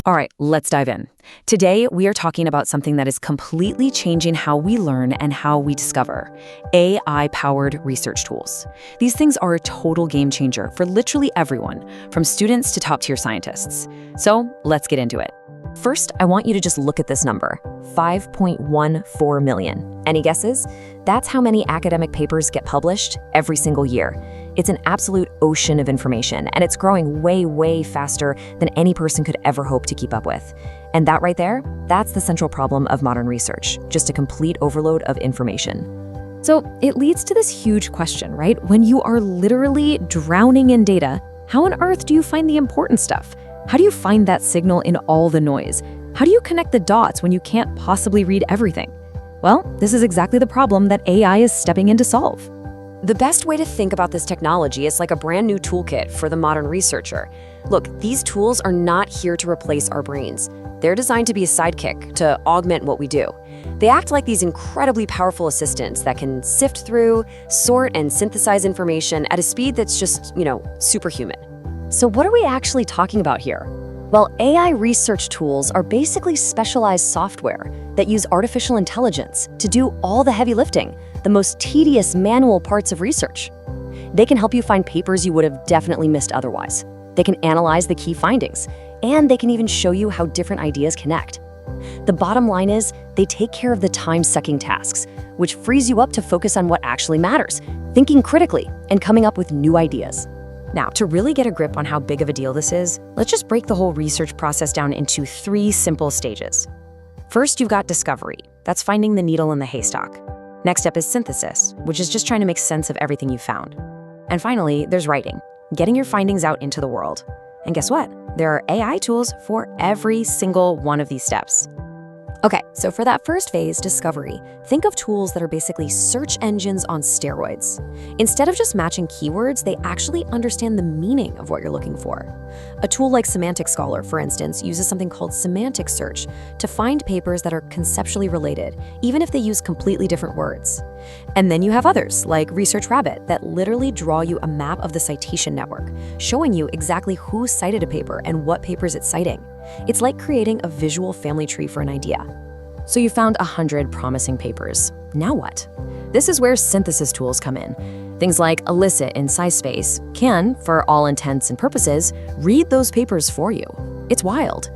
All right, let's dive in. Today, we are talking about something that is completely changing how we learn and how we discover: AI-powered research tools. These things are a total game changer for literally everyone, from students to top-tier scientists. So let's get into it. First, I want you to just look at this number, 5.14 million. Any guesses? That's how many academic papers get published every single year. It's an absolute ocean of information, and it's growing way, way faster than any person could ever hope to keep up with. And that right there, that's the central problem of modern research, just a complete overload of information. So it leads to this huge question, right? When you are literally drowning in data, how on earth do you find the important stuff? How do you find that signal in all the noise? How do you connect the dots when you can't possibly read everything? Well, this is exactly the problem that AI is stepping in to solve. The best way to think about this technology is like a brand new toolkit for the modern researcher. Look, these tools are not here to replace our brains. They're designed to be a sidekick, to augment what we do. They act like these incredibly powerful assistants that can sift through, sort, and synthesize information at a speed that's just, superhuman. So what are we actually talking about here? Well, AI research tools are basically specialized software that use artificial intelligence to do all the heavy lifting, the most tedious manual parts of research. They can help you find papers you would have definitely missed otherwise. They can analyze the key findings, and they can even show you how different ideas connect. The bottom line is, they take care of the time-sucking tasks, which frees you up to focus on what actually matters, thinking critically, and coming up with new ideas. Now, to really get a grip on how big of a deal this is, let's just break the whole research process down into 3 simple stages. First, you've got discovery. That's finding the needle in the haystack. Next up is synthesis, which is just trying to make sense of everything you found. And finally, there's writing, getting your findings out into the world. And guess what? There are AI tools for every single one of these steps. Okay, so for that first phase, discovery, think of tools that are basically search engines on steroids. Instead of just matching keywords, they actually understand the meaning of what you're looking for. A tool like Semantic Scholar, for instance, uses something called semantic search to find papers that are conceptually related, even if they use completely different words. And then you have others, like Research Rabbit, that literally draw you a map of the citation network, showing you exactly who cited a paper and what papers it's citing. It's like creating a visual family tree for an idea. So you found 100 promising papers. Now what? This is where synthesis tools come in. Things like Elicit in SciSpace can, for all intents and purposes, read those papers for you. It's wild.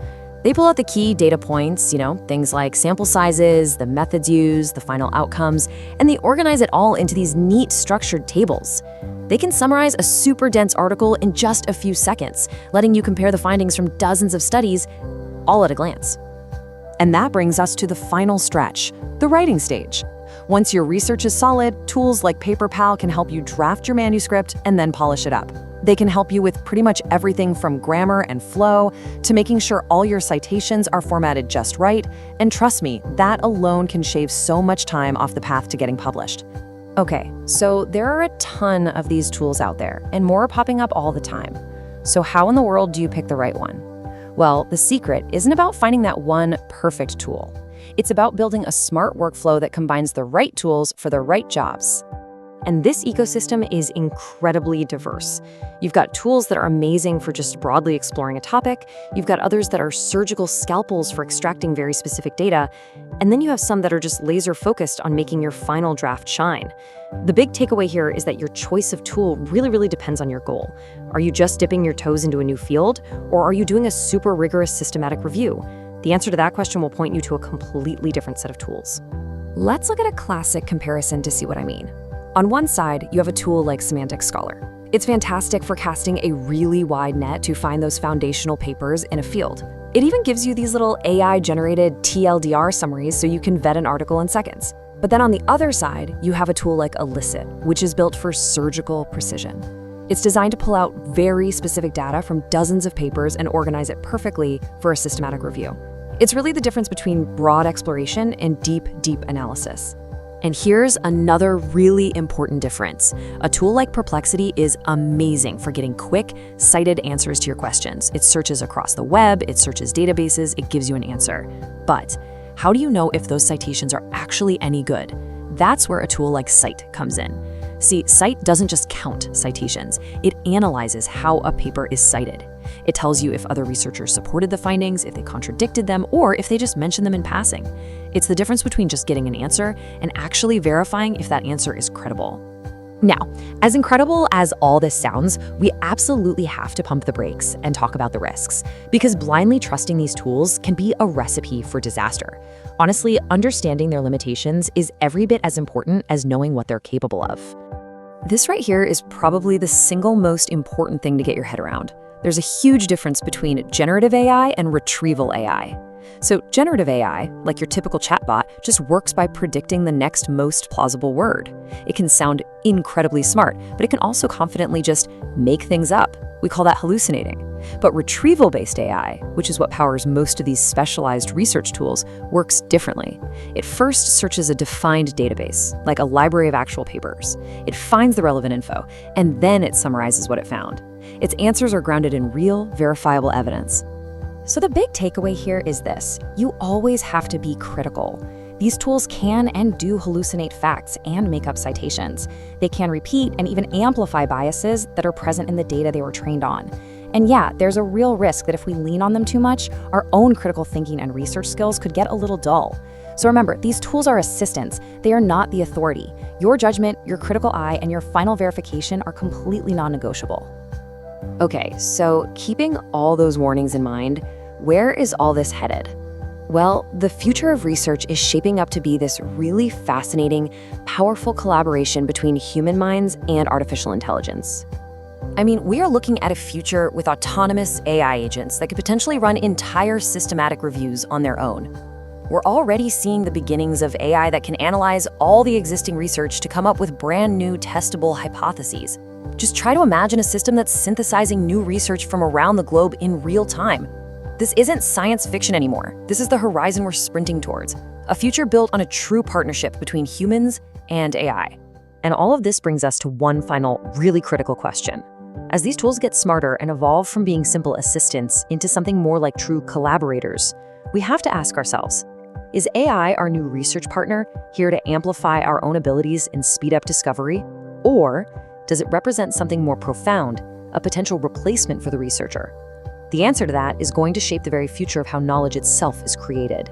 They pull out the key data points, things like sample sizes, the methods used, the final outcomes, and they organize it all into these neat structured tables. They can summarize a super dense article in just a few seconds, letting you compare the findings from dozens of studies all at a glance. And that brings us to the final stretch, the writing stage. Once your research is solid, tools like PaperPal can help you draft your manuscript and then polish it up. They can help you with pretty much everything from grammar and flow to making sure all your citations are formatted just right. And trust me, that alone can shave so much time off the path to getting published. Okay, so there are a ton of these tools out there, and more are popping up all the time. So how in the world do you pick the right one? Well, the secret isn't about finding that one perfect tool. It's about building a smart workflow that combines the right tools for the right jobs. And this ecosystem is incredibly diverse. You've got tools that are amazing for just broadly exploring a topic. You've got others that are surgical scalpels for extracting very specific data. And then you have some that are just laser focused on making your final draft shine. The big takeaway here is that your choice of tool really depends on your goal. Are you just dipping your toes into a new field, or are you doing a super rigorous systematic review? The answer to that question will point you to a completely different set of tools. Let's look at a classic comparison to see what I mean. On one side, you have a tool like Semantic Scholar. It's fantastic for casting a really wide net to find those foundational papers in a field. It even gives you these little AI-generated TLDR summaries so you can vet an article in seconds. But then on the other side, you have a tool like Elicit, which is built for surgical precision. It's designed to pull out very specific data from dozens of papers and organize it perfectly for a systematic review. It's really the difference between broad exploration and deep analysis. And here's another really important difference. A tool like Perplexity is amazing for getting quick, cited answers to your questions. It searches across the web, it searches databases, it gives you an answer. But how do you know if those citations are actually any good? That's where a tool like Cite comes in. See, Cite doesn't just count citations, it analyzes how a paper is cited. It tells you if other researchers supported the findings, if they contradicted them, or if they just mentioned them in passing. It's the difference between just getting an answer and actually verifying if that answer is credible. Now, as incredible as all this sounds, we absolutely have to pump the brakes and talk about the risks, because blindly trusting these tools can be a recipe for disaster. Honestly, understanding their limitations is every bit as important as knowing what they're capable of. This right here is probably the single most important thing to get your head around. There's a huge difference between generative AI and retrieval AI. So generative AI, like your typical chatbot, just works by predicting the next most plausible word. It can sound incredibly smart, but it can also confidently just make things up. We call that hallucinating. But retrieval-based AI, which is what powers most of these specialized research tools, works differently. It first searches a defined database, like a library of actual papers. It finds the relevant info, and then it summarizes what it found. Its answers are grounded in real, verifiable evidence. So the big takeaway here is this: you always have to be critical. These tools can and do hallucinate facts and make up citations. They can repeat and even amplify biases that are present in the data they were trained on. And yeah, there's a real risk that if we lean on them too much, our own critical thinking and research skills could get a little dull. So remember, these tools are assistants. They are not the authority. Your judgment, your critical eye, and your final verification are completely non-negotiable. Okay, so keeping all those warnings in mind, where is all this headed? Well, the future of research is shaping up to be this really fascinating, powerful collaboration between human minds and artificial intelligence. I mean, we are looking at a future with autonomous AI agents that could potentially run entire systematic reviews on their own. We're already seeing the beginnings of AI that can analyze all the existing research to come up with brand new testable hypotheses. Just try to imagine a system that's synthesizing new research from around the globe in real time. This isn't science fiction anymore. This is the horizon we're sprinting towards, a future built on a true partnership between humans and AI. And all of this brings us to one final, really critical question. As these tools get smarter and evolve from being simple assistants into something more like true collaborators, we have to ask ourselves, is AI our new research partner, here to amplify our own abilities and speed up discovery? Or does it represent something more profound, a potential replacement for the researcher? The answer to that is going to shape the very future of how knowledge itself is created.